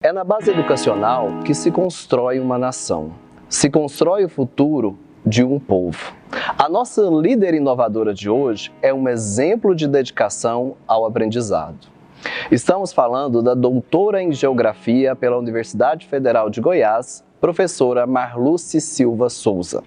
É na base educacional que se constrói uma nação, se constrói o futuro de um povo. A nossa líder inovadora de hoje é um exemplo de dedicação ao aprendizado. Estamos falando da doutora em Geografia pela Universidade Federal de Goiás, professora Marluce Silva Souza.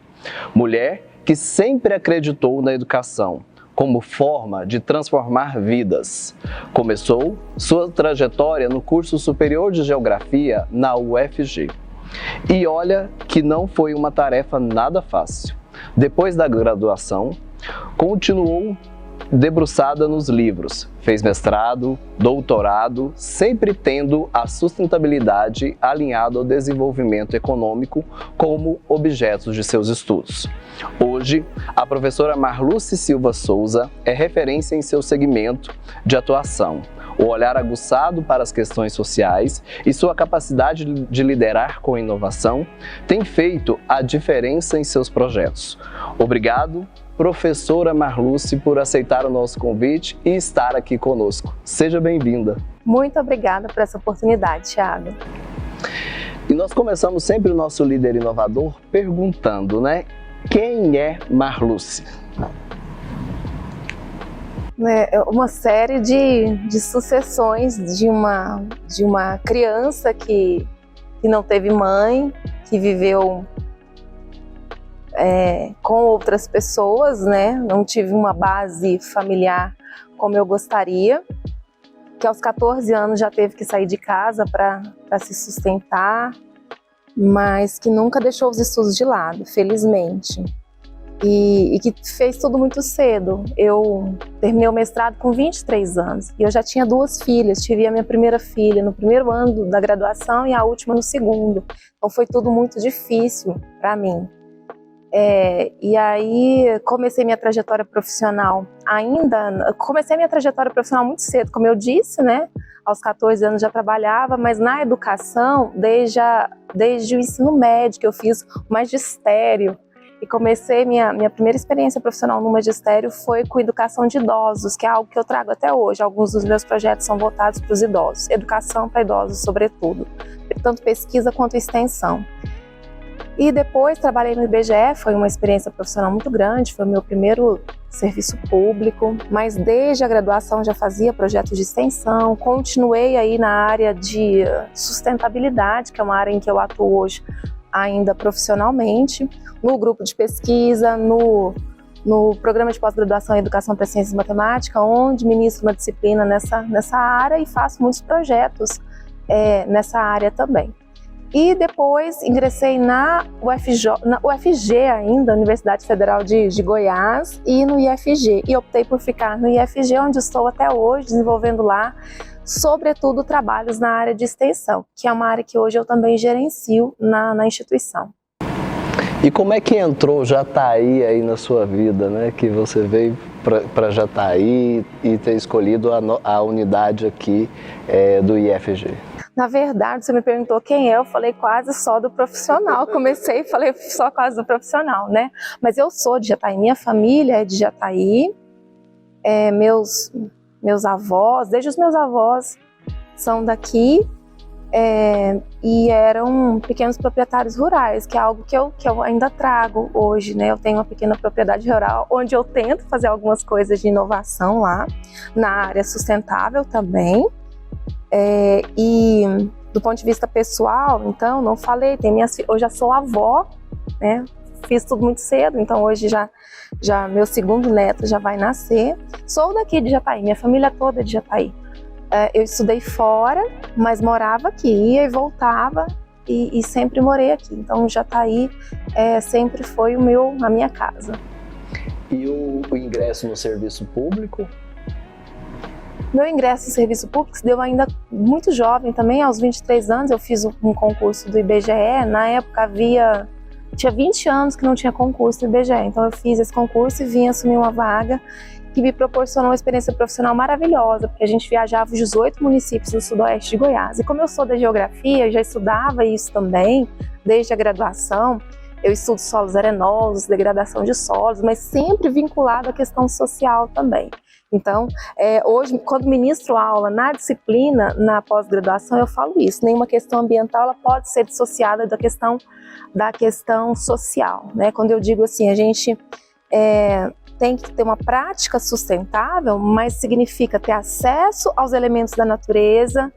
Mulher que sempre acreditou na educação como forma de transformar vidas. Começou sua trajetória no curso superior de Geografia na UFG. E olha que não foi uma tarefa nada fácil. Depois da graduação, continuou debruçada nos livros, fez mestrado, doutorado, sempre tendo a sustentabilidade alinhada ao desenvolvimento econômico como objetos de seus estudos. Hoje, a professora Marluce Silva Souza é referência em seu segmento de atuação, o olhar aguçado para as questões sociais e sua capacidade de liderar com inovação tem feito a diferença em seus projetos. Obrigado, professora Marluce, por aceitar o nosso convite e estar aqui conosco. Seja bem-vinda. Muito obrigada por essa oportunidade, Thiago. E nós começamos sempre o nosso líder inovador perguntando, quem é Marluce? É uma série de sucessões de uma criança que não teve mãe, que viveu com outras pessoas, não tive uma base familiar como eu gostaria, que aos 14 anos já teve que sair de casa para se sustentar, mas que nunca deixou os estudos de lado, felizmente. E que fez tudo muito cedo. Eu terminei o mestrado com 23 anos e eu já tinha 2 filhas. Tive a minha primeira filha no primeiro ano da graduação e a última no segundo. Então foi tudo muito difícil para mim. E aí comecei minha trajetória profissional muito cedo, como eu disse, aos 14 anos já trabalhava, mas na educação desde o ensino médio, que eu fiz o magistério. E comecei minha primeira experiência profissional no magistério foi com educação de idosos, que é algo que eu trago até hoje. Alguns dos meus projetos são voltados para os idosos, educação para idosos, sobretudo, tanto pesquisa quanto extensão. E depois trabalhei no IBGE, foi uma experiência profissional muito grande, foi o meu primeiro serviço público, mas desde a graduação já fazia projetos de extensão, continuei aí na área de sustentabilidade, que é uma área em que eu atuo hoje ainda profissionalmente, no grupo de pesquisa, no programa de pós-graduação em Educação para Ciências e Matemática, onde ministro uma disciplina nessa área e faço muitos projetos nessa área também. E depois ingressei na UFG ainda, Universidade Federal de Goiás, e no IFG. E optei por ficar no IFG, onde estou até hoje, desenvolvendo lá, sobretudo trabalhos na área de extensão, que é uma área que hoje eu também gerencio na instituição. E como é que entrou Jataí aí na sua vida, que você veio para Jataí e ter escolhido a unidade aqui do IFG? Na verdade, você me perguntou quem é, eu falei quase só do profissional. Comecei e falei só quase do profissional, Mas eu sou de Jataí, minha família é de Jataí, meus avós, desde os meus avós são daqui e eram pequenos proprietários rurais, que é algo que eu ainda trago hoje, Eu tenho uma pequena propriedade rural onde eu tento fazer algumas coisas de inovação lá, na área sustentável também. E do ponto de vista pessoal, então, não falei, hoje já sou avó, fiz tudo muito cedo, então hoje já meu segundo neto já vai nascer. Sou daqui de Jataí, minha família toda é de Jataí. Eu estudei fora, mas morava aqui, ia e voltava e sempre morei aqui. Então Jataí sempre foi a minha casa. E o ingresso no serviço público? Meu ingresso no serviço público se deu ainda muito jovem também, aos 23 anos eu fiz um concurso do IBGE, na época tinha 20 anos que não tinha concurso do IBGE, então eu fiz esse concurso e vim assumir uma vaga que me proporcionou uma experiência profissional maravilhosa, porque a gente viajava os 18 municípios do sudoeste de Goiás. E como eu sou da geografia, eu já estudava isso também, desde a graduação, eu estudo solos arenosos, degradação de solos, mas sempre vinculado à questão social também. Então, hoje, quando ministro aula na disciplina, na pós-graduação, eu falo isso. Nenhuma questão ambiental ela pode ser dissociada da questão social, né? Quando eu digo assim, a gente tem que ter uma prática sustentável, mas significa ter acesso aos elementos da natureza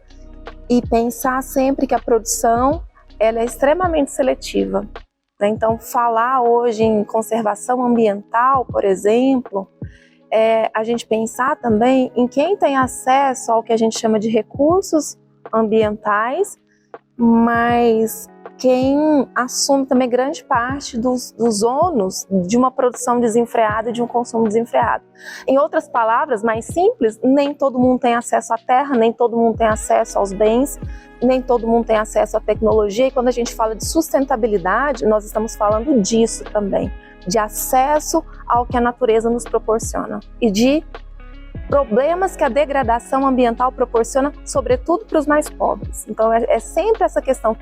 e pensar sempre que a produção ela é extremamente seletiva, né? Então, falar hoje em conservação ambiental, por exemplo, a gente pensar também em quem tem acesso ao que a gente chama de recursos ambientais, mas quem assume também grande parte dos ônus de uma produção desenfreada e de um consumo desenfreado. Em outras palavras, mais simples, nem todo mundo tem acesso à terra, nem todo mundo tem acesso aos bens, nem todo mundo tem acesso à tecnologia, e quando a gente fala de sustentabilidade, nós estamos falando disso também, de acesso ao que a natureza nos proporciona e de problemas que a degradação ambiental proporciona, sobretudo para os mais pobres. Então é sempre essa questão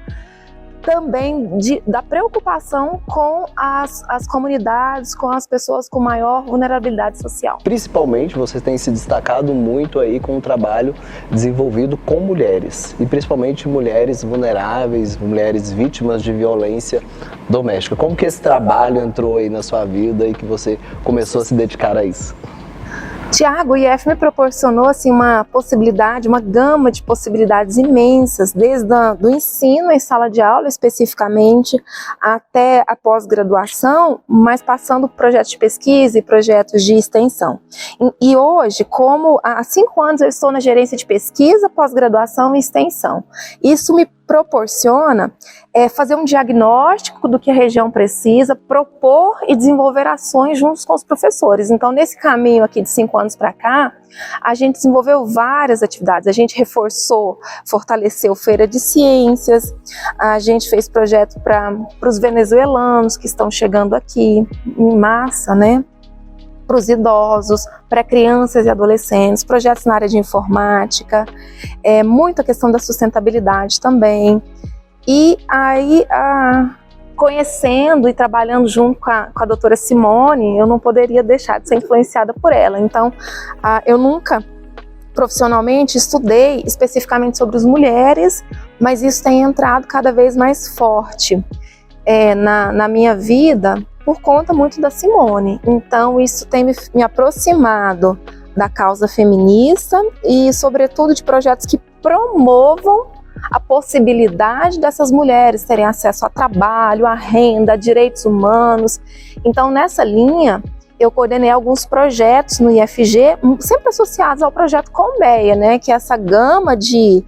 também da preocupação com as comunidades, com as pessoas com maior vulnerabilidade social. Principalmente você tem se destacado muito aí com o trabalho desenvolvido com mulheres, e principalmente mulheres vulneráveis, mulheres vítimas de violência doméstica. Como que esse trabalho entrou aí na sua vida e que você começou a se dedicar a isso? Tiago, o IF me proporcionou assim, uma possibilidade, uma gama de possibilidades imensas, desde do ensino em sala de aula especificamente, até a pós-graduação, mas passando por projetos de pesquisa e projetos de extensão. E hoje, como há 5 anos eu estou na gerência de pesquisa, pós-graduação e extensão, isso me proporciona fazer um diagnóstico do que a região precisa, propor e desenvolver ações juntos com os professores. Então, nesse caminho aqui de 5 anos para cá, a gente desenvolveu várias atividades. A gente fortaleceu feira de ciências, a gente fez projeto para os venezuelanos que estão chegando aqui em massa, né? Para os idosos, para crianças e adolescentes, projetos na área de informática, muita questão da sustentabilidade também. E aí, conhecendo e trabalhando junto com a doutora Simone, eu não poderia deixar de ser influenciada por ela. Então, eu nunca profissionalmente estudei especificamente sobre as mulheres, mas isso tem entrado cada vez mais forte na minha vida, por conta muito da Simone. Então isso tem me aproximado da causa feminista e sobretudo de projetos que promovam a possibilidade dessas mulheres terem acesso a trabalho, a renda, a direitos humanos. Então nessa linha eu coordenei alguns projetos no IFG, sempre associados ao projeto Colmeia, né, que é essa gama de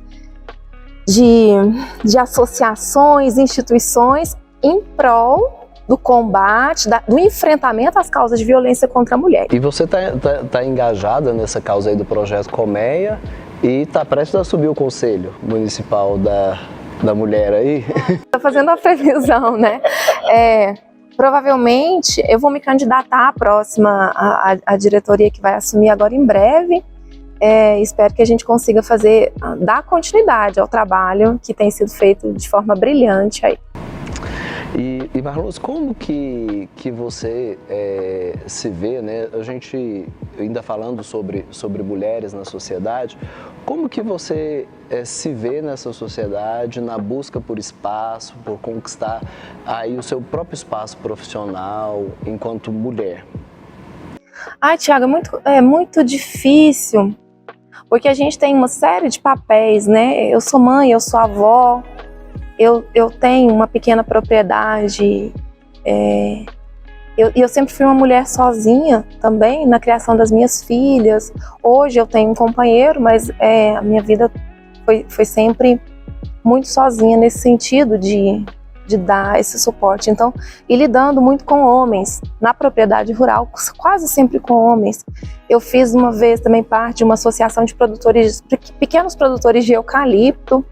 associações, instituições em prol do combate, do enfrentamento às causas de violência contra a mulher. E você tá engajada nessa causa aí do projeto Colmeia e está prestes a subir o Conselho Municipal da Mulher aí? Estou fazendo uma previsão, né? Provavelmente eu vou me candidatar à próxima, a diretoria que vai assumir agora em breve. Espero que a gente consiga dar continuidade ao trabalho que tem sido feito de forma brilhante aí. E Marluz, como que você se vê, né? A gente ainda falando sobre mulheres na sociedade, como que você se vê nessa sociedade na busca por espaço, por conquistar aí o seu próprio espaço profissional enquanto mulher? Ai, Tiago, é muito difícil, porque a gente tem uma série de papéis, né? Eu sou mãe, eu sou avó, eu tenho uma pequena propriedade, eu sempre fui uma mulher sozinha também na criação das minhas filhas. Hoje eu tenho um companheiro, mas a minha vida foi sempre muito sozinha nesse sentido de dar esse suporte. Então, e lidando muito com homens, na propriedade rural, quase sempre com homens. Eu fiz uma vez também parte de uma associação de pequenos produtores de eucalipto,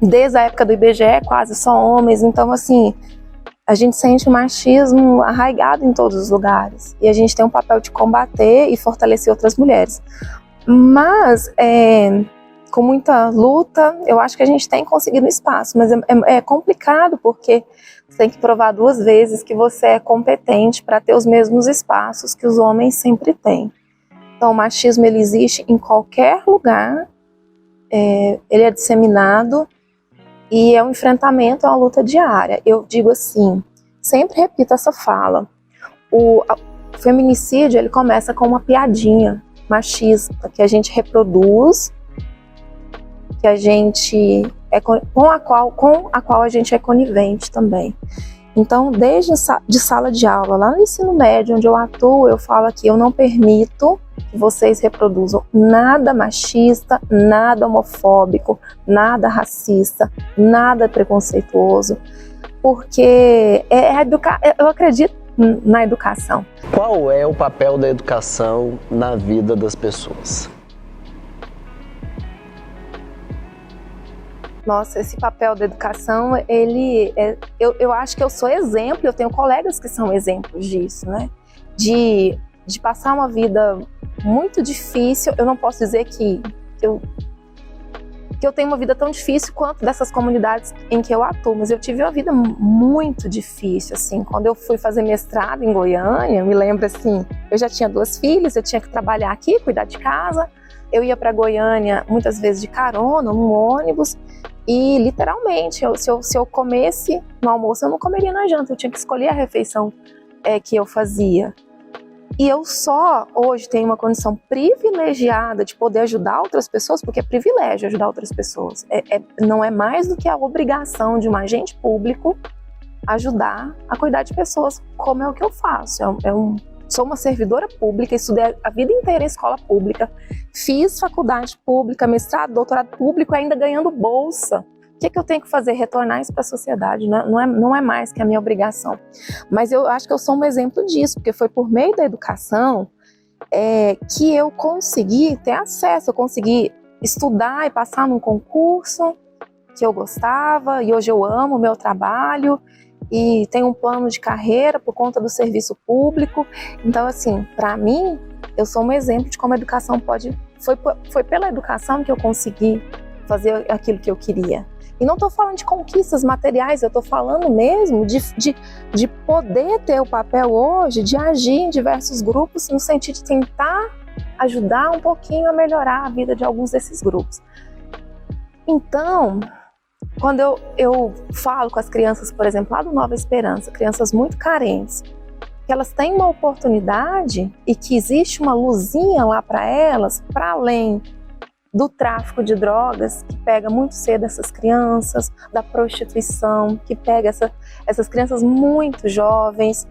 desde a época do IBGE, quase só homens. Então, assim, a gente sente o machismo arraigado em todos os lugares. E a gente tem um papel de combater e fortalecer outras mulheres. Mas, com muita luta, eu acho que a gente tem conseguido espaço, mas é complicado porque você tem que provar 2 vezes que você é competente para ter os mesmos espaços que os homens sempre têm. Então o machismo ele existe em qualquer lugar, ele é disseminado e é um enfrentamento, é uma luta diária. Eu digo assim, sempre repito essa fala, o feminicídio ele começa com uma piadinha machista, que a gente reproduz, que a gente com a qual a gente é conivente também. Então, desde de sala de aula, lá no ensino médio, onde eu atuo, eu falo aqui, eu não permito que vocês reproduzam nada machista, nada homofóbico, nada racista, nada preconceituoso, porque eu acredito na educação. Qual é o papel da educação na vida das pessoas? Nossa, esse papel da educação, eu acho que eu sou exemplo, eu tenho colegas que são exemplos disso, né? De passar uma vida muito difícil. Eu não posso dizer que eu tenho uma vida tão difícil quanto dessas comunidades em que eu atuo, mas eu tive uma vida muito difícil, assim. Quando eu fui fazer mestrado em Goiânia, me lembro assim, eu já tinha 2 filhas, eu tinha que trabalhar aqui, cuidar de casa, eu ia para Goiânia muitas vezes de carona, num ônibus, e literalmente, se eu comesse no almoço, eu não comeria na janta, eu tinha que escolher a refeição que eu fazia. E eu só hoje tenho uma condição privilegiada de poder ajudar outras pessoas, porque é privilégio ajudar outras pessoas. Não é mais do que a obrigação de um agente público ajudar a cuidar de pessoas, como é o que eu faço. Sou uma servidora pública, estudei a vida inteira em escola pública, fiz faculdade pública, mestrado, doutorado público, ainda ganhando bolsa. O que eu tenho que fazer? Retornar isso para a sociedade, não é mais que a minha obrigação. Mas eu acho que eu sou um exemplo disso, porque foi por meio da educação que eu consegui ter acesso, eu consegui estudar e passar num concurso que eu gostava, e hoje eu amo o meu trabalho, e tenho um plano de carreira por conta do serviço público. Então, assim, para mim, eu sou um exemplo de como a educação foi pela educação que eu consegui fazer aquilo que eu queria. E não estou falando de conquistas materiais, eu estou falando mesmo de poder ter o papel hoje de agir em diversos grupos no sentido de tentar ajudar um pouquinho a melhorar a vida de alguns desses grupos. Então, quando eu falo com as crianças, por exemplo, lá do Nova Esperança, crianças muito carentes, que elas têm uma oportunidade e que existe uma luzinha lá para elas, para além do tráfico de drogas, que pega muito cedo essas crianças, da prostituição, que pega essas crianças muito jovens,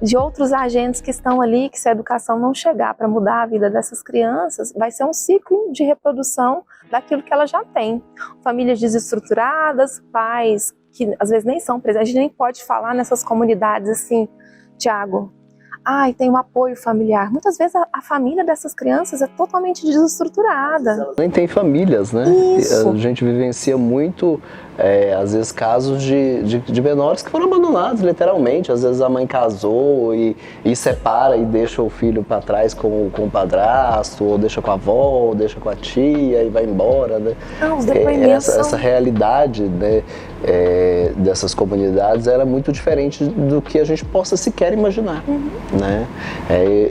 de outros agentes que estão ali, que se a educação não chegar para mudar a vida dessas crianças, vai ser um ciclo de reprodução daquilo que elas já têm. Famílias desestruturadas, pais que às vezes nem são presentes, a gente nem pode falar nessas comunidades assim, Tiago, tem um apoio familiar. Muitas vezes a família dessas crianças é totalmente desestruturada. Nem tem famílias, né? Isso. A gente vivencia muito, às vezes, casos de menores que foram abandonados, literalmente. Às vezes a mãe casou e separa e deixa o filho para trás com o padrasto, ou deixa com a avó, ou deixa com a tia e vai embora, né? Os depoimentos essa realidade, né, dessas comunidades era muito diferente do que a gente possa sequer imaginar. Né?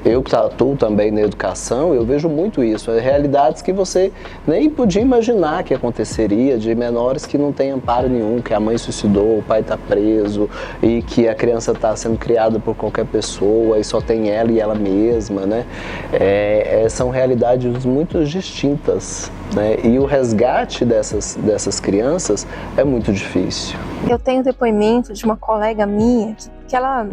Eu que atuo também na educação, eu vejo muito isso, realidades que você nem podia imaginar que aconteceria, de menores que não têm amparo nenhum, que a mãe suicidou, o pai está preso e que a criança está sendo criada por qualquer pessoa e só tem ela e ela mesma, né? São realidades muito distintas, né? E o resgate dessas crianças é muito difícil. Eu tenho depoimento de uma colega minha que ela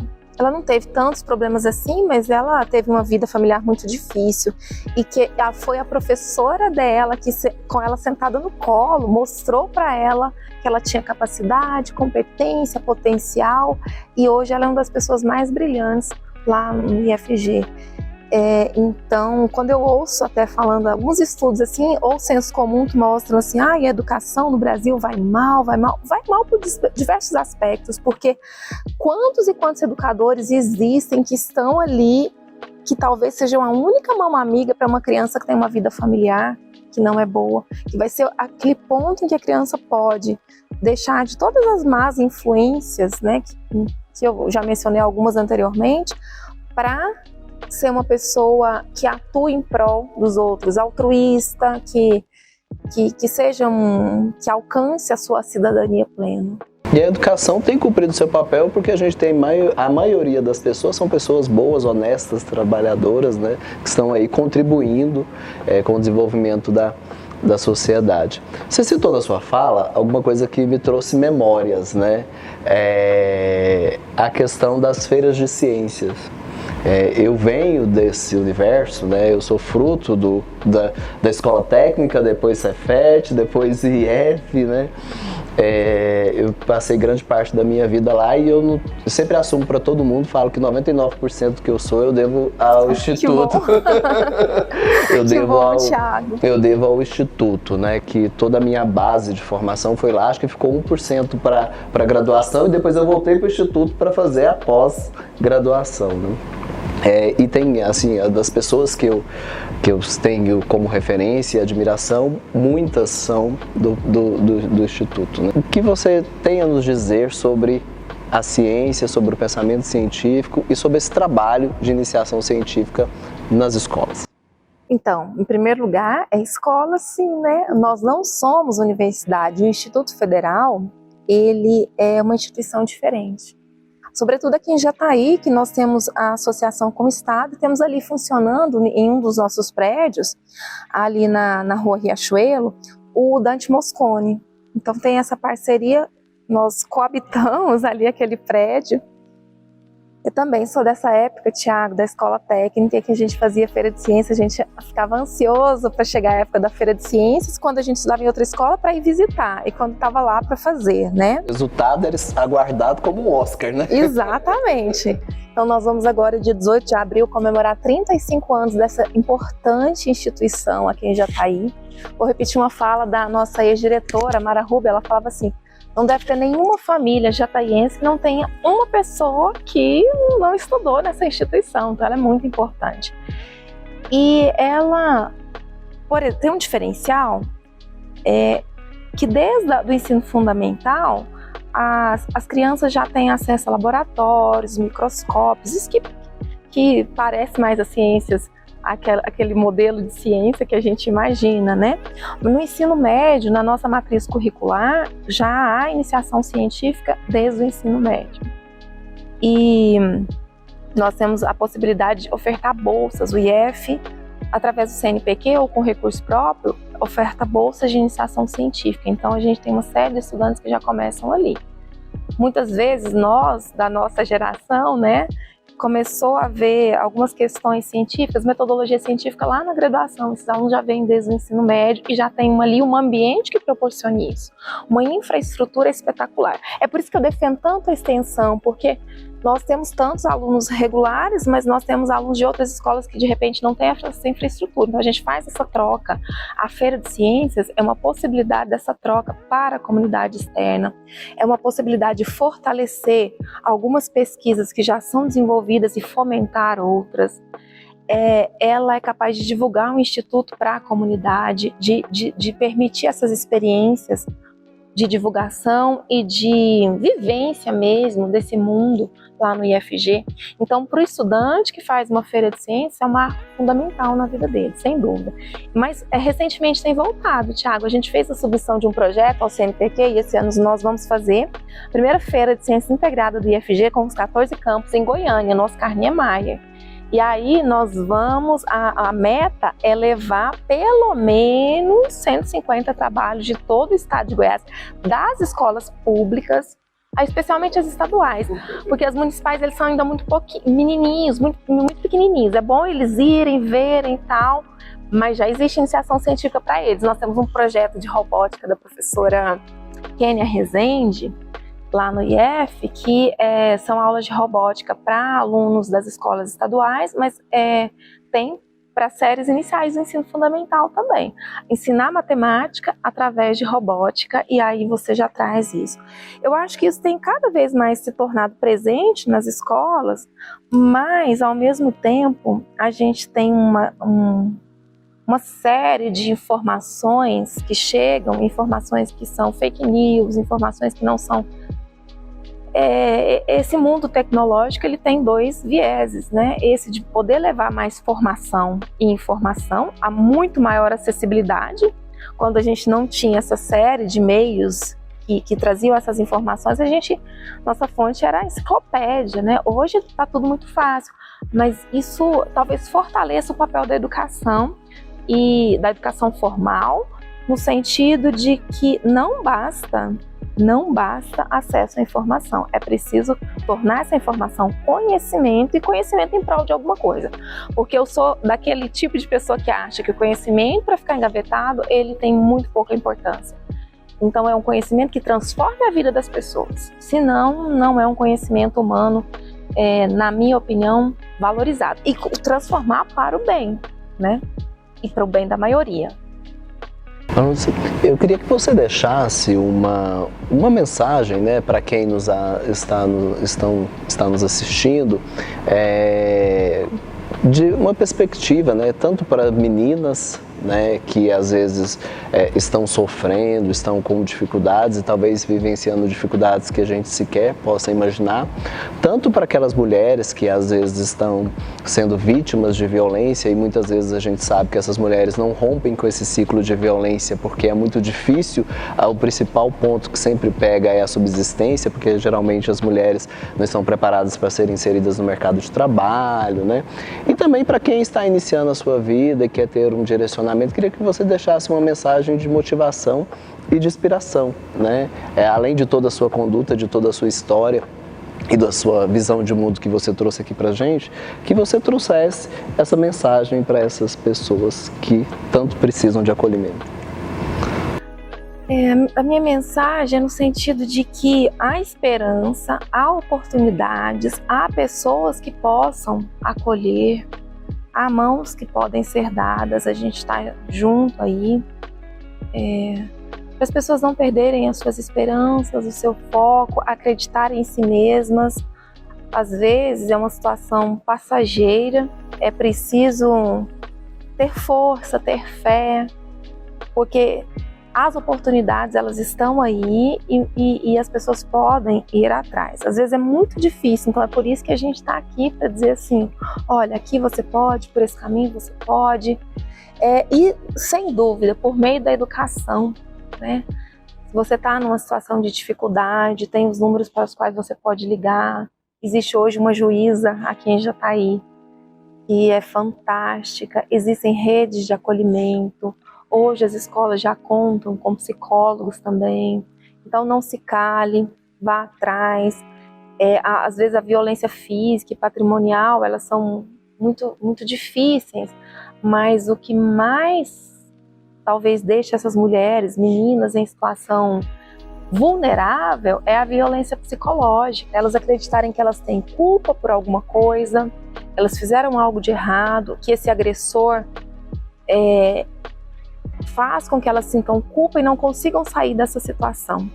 não teve tantos problemas assim, mas ela teve uma vida familiar muito difícil e que foi a professora dela que, com ela sentada no colo, mostrou para ela que ela tinha capacidade, competência, potencial, e hoje ela é uma das pessoas mais brilhantes lá no IFG. Então, quando eu ouço até falando alguns estudos assim, ou senso comum que mostram assim, a educação no Brasil vai mal por diversos aspectos, porque quantos e quantos educadores existem que estão ali, que talvez seja uma única mão amiga para uma criança que tem uma vida familiar que não é boa, que vai ser aquele ponto em que a criança pode deixar de todas as más influências, né, que eu já mencionei algumas anteriormente, para ser uma pessoa que atue em prol dos outros, altruísta, que que alcance a sua cidadania plena. E a educação tem cumprido seu papel porque a gente tem a maioria das pessoas são pessoas boas, honestas, trabalhadoras, né, que estão aí contribuindo com o desenvolvimento da sociedade. Você citou na sua fala alguma coisa que me trouxe memórias, né? A questão das feiras de ciências. Eu venho desse universo, né? Eu sou fruto da escola técnica, depois Cefet, depois IF, né? Eu passei grande parte da minha vida lá e eu sempre assumo para todo mundo, falo que 99% do que eu sou eu devo ao Instituto. Eu devo ao Instituto, né? Que toda a minha base de formação foi lá, acho que ficou 1% para graduação e depois eu voltei para o Instituto para fazer a pós-graduação, né? E tem, assim, das pessoas que eu tenho como referência e admiração, muitas são do Instituto, né? O que você tem a nos dizer sobre a ciência, sobre o pensamento científico e sobre esse trabalho de iniciação científica nas escolas? Então, em primeiro lugar, é escola sim, né? Nós não somos universidade. O Instituto Federal, ele é uma instituição diferente. Sobretudo aqui em Jataí, que nós temos a associação com o Estado, e temos ali funcionando em um dos nossos prédios, ali na rua Riachuelo, o Dante Moscone. Então tem essa parceria, nós coabitamos ali aquele prédio. Eu também sou dessa época, Tiago, da escola técnica, que a gente fazia feira de ciências, a gente ficava ansioso para chegar a época da feira de ciências, quando a gente estudava em outra escola para ir visitar, e quando estava lá para fazer, né? O resultado era aguardado como um Oscar, né? Exatamente. Então nós vamos agora, dia 18 de abril, comemorar 35 anos dessa importante instituição aqui em Jataí. Vou repetir uma fala da nossa ex-diretora, Mara Rubio, ela falava assim: não deve ter nenhuma família jataiense que não tenha uma pessoa que não estudou nessa instituição, então ela é muito importante. E ela tem um diferencial, que desde o ensino fundamental, as crianças já têm acesso a laboratórios, microscópios, isso que parece mais as ciências, aquele modelo de ciência que a gente imagina, né? No ensino médio, na nossa matriz curricular, já há iniciação científica desde o ensino médio. E nós temos a possibilidade de ofertar bolsas. O IF, através do CNPq ou com recurso próprio, oferta bolsas de iniciação científica. Então a gente tem uma série de estudantes que já começam ali. Muitas vezes nós, da nossa geração, né, começou a ver algumas questões científicas, metodologia científica lá na graduação. Esses alunos já vêm desde o ensino médio e já tem ali um ambiente que proporcione isso, uma infraestrutura espetacular. É por isso que eu defendo tanto a extensão, porque nós temos tantos alunos regulares, mas nós temos alunos de outras escolas que de repente não têm essa infraestrutura. Então a gente faz essa troca. A Feira de Ciências é uma possibilidade dessa troca para a comunidade externa. É uma possibilidade de fortalecer algumas pesquisas que já são desenvolvidas e fomentar outras. Ela é capaz de divulgar um instituto para a comunidade, de permitir essas experiências de divulgação e de vivência mesmo desse mundo lá no IFG. Então, para o estudante que faz uma feira de ciências, é um marco fundamental na vida dele, sem dúvida. Mas recentemente tem voltado, Tiago. A gente fez a submissão de um projeto ao CNPq e esse ano nós vamos fazer a primeira feira de ciências integrada do IFG com os 14 campos em Goiânia, no Oscar Niemeyer. E aí nós vamos, a meta é levar pelo menos 150 trabalhos de todo o estado de Goiás, das escolas públicas, especialmente as estaduais, porque as municipais eles são ainda muito menininhos, muito pequenininhos. É bom eles irem, verem e tal, mas já existe iniciação científica para eles. Nós temos um projeto de robótica da professora Kênia Rezende, lá no IF, que são aulas de robótica para alunos das escolas estaduais, mas tem para séries iniciais do ensino fundamental também. Ensinar matemática através de robótica, e aí você já traz isso. Eu acho que isso tem cada vez mais se tornado presente nas escolas, mas ao mesmo tempo a gente tem uma série de informações que chegam, informações que são fake news, informações que não são... Esse mundo tecnológico, ele tem dois vieses, né? Esse de poder levar mais formação e informação a muito maior acessibilidade. Quando a gente não tinha essa série de meios que traziam essas informações, nossa fonte era a enciclopédia, né? Hoje está tudo muito fácil, mas isso talvez fortaleça o papel da educação e da educação formal, no sentido de que não basta acesso à informação. É preciso tornar essa informação conhecimento, e conhecimento em prol de alguma coisa. Porque eu sou daquele tipo de pessoa que acha que o conhecimento, para ficar engavetado, ele tem muito pouca importância. Então é um conhecimento que transforma a vida das pessoas. Senão, não é um conhecimento humano, na minha opinião, valorizado. E transformar para o bem, né? E para o bem da maioria. Eu queria que você deixasse uma mensagem, né, para quem está nos assistindo, de uma perspectiva, né, tanto para meninas, né, que às vezes estão sofrendo, estão com dificuldades e talvez vivenciando dificuldades que a gente sequer possa imaginar, tanto para aquelas mulheres que às vezes estão sendo vítimas de violência, e muitas vezes a gente sabe que essas mulheres não rompem com esse ciclo de violência porque é muito difícil. O principal ponto que sempre pega é a subsistência, porque geralmente as mulheres não estão preparadas para serem inseridas no mercado de trabalho, né? E também para quem está iniciando a sua vida e quer ter um direcionamento, queria que você deixasse uma mensagem de motivação e de inspiração, né? Além de toda a sua conduta, de toda a sua história e da sua visão de mundo que você trouxe aqui pra gente, que você trouxesse essa mensagem para essas pessoas que tanto precisam de acolhimento. A minha mensagem é no sentido de que há esperança, há oportunidades, há pessoas que possam acolher, há mãos que podem ser dadas, a gente está junto aí, para as pessoas não perderem as suas esperanças, o seu foco, acreditarem em si mesmas. Às vezes é uma situação passageira, é preciso ter força, ter fé, porque as oportunidades, elas estão aí e as pessoas podem ir atrás. Às vezes é muito difícil, então é por isso que a gente está aqui para dizer assim, olha, aqui você pode, por esse caminho você pode. E sem dúvida, por meio da educação, né? Se você está numa situação de dificuldade, tem os números para os quais você pode ligar. Existe hoje uma juíza aqui em Jataí, que é fantástica. Existem redes de acolhimento. Hoje as escolas já contam com psicólogos também. Então não se cale, vá atrás. Às vezes a violência física e patrimonial, elas são muito, muito difíceis, mas o que mais talvez deixe essas mulheres, meninas em situação vulnerável é a violência psicológica. Elas acreditarem que elas têm culpa por alguma coisa, elas fizeram algo de errado, que esse agressor faz com que elas sintam culpa e não consigam sair dessa situação.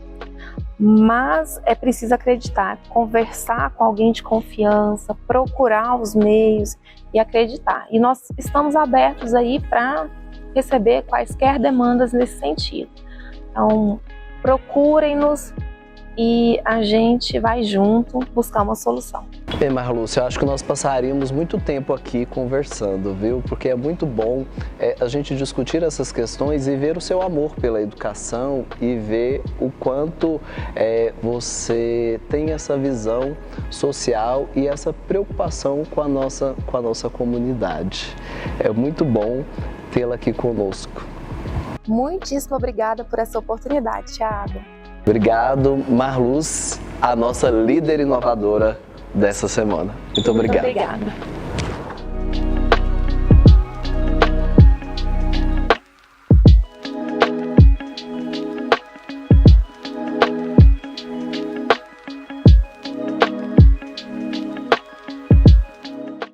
Mas é preciso acreditar, conversar com alguém de confiança, procurar os meios e acreditar. E nós estamos abertos aí para receber quaisquer demandas nesse sentido. Então, procurem-nos e a gente vai junto buscar uma solução. Marlúcia, eu acho que nós passaríamos muito tempo aqui conversando, viu? Porque é muito bom a gente discutir essas questões e ver o seu amor pela educação e ver o quanto você tem essa visão social e essa preocupação com a nossa comunidade. É muito bom tê-la aqui conosco. Muitíssimo obrigada por essa oportunidade, Thiago. Obrigado, Marluz, a nossa líder inovadora dessa semana. Muito obrigado. Muito obrigada.